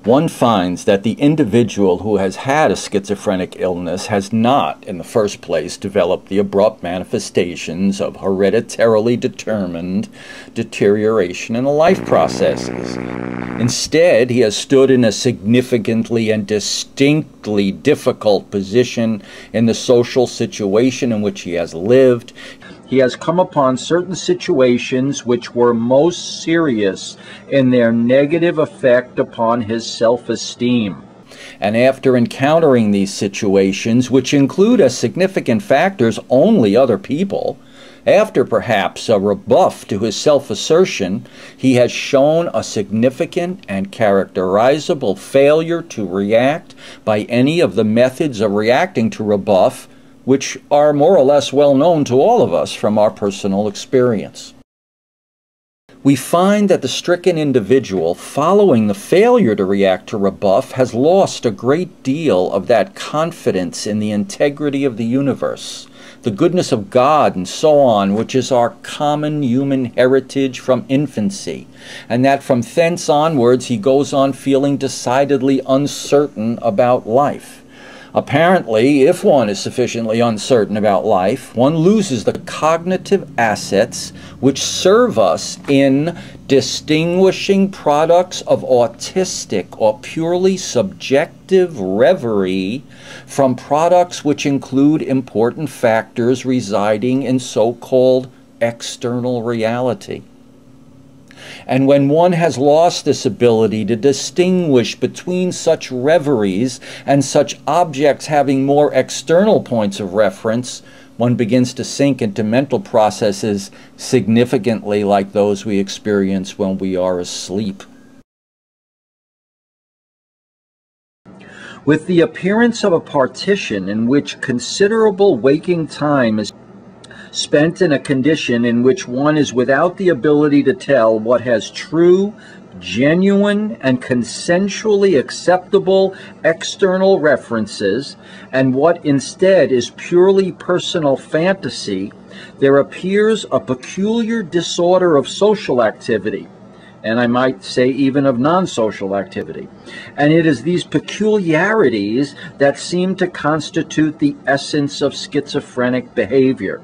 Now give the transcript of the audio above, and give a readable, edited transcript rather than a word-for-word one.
one finds that the individual who has had a schizophrenic illness has not, in the first place, developed the abrupt manifestations of hereditarily determined deterioration in the life processes. Instead, he has stood in a significantly and distinctly difficult position in the social situation in which he has lived. He has come upon certain situations which were most serious in their negative effect upon his self-esteem. And after encountering these situations, which include as significant factors only other people, after perhaps a rebuff to his self-assertion, he has shown a significant and characterizable failure to react by any of the methods of reacting to rebuff, which are more or less well known to all of us from our personal experience. We find that the stricken individual, following the failure to react to rebuff, has lost a great deal of that confidence in the integrity of the universe, the goodness of God, and so on, which is our common human heritage from infancy, and that from thence onwards he goes on feeling decidedly uncertain about life. Apparently, if one is sufficiently uncertain about life, one loses the cognitive assets which serve us in distinguishing products of autistic or purely subjective reverie from products which include important factors residing in so-called external reality. And when one has lost this ability to distinguish between such reveries and such objects having more external points of reference, one begins to sink into mental processes significantly like those we experience when we are asleep. With the appearance of a partition in which considerable waking time is spent in a condition in which one is without the ability to tell what has true, genuine, and consensually acceptable external references, and what instead is purely personal fantasy, there appears a peculiar disorder of social activity, and I might say even of non-social activity. And it is these peculiarities that seem to constitute the essence of schizophrenic behavior.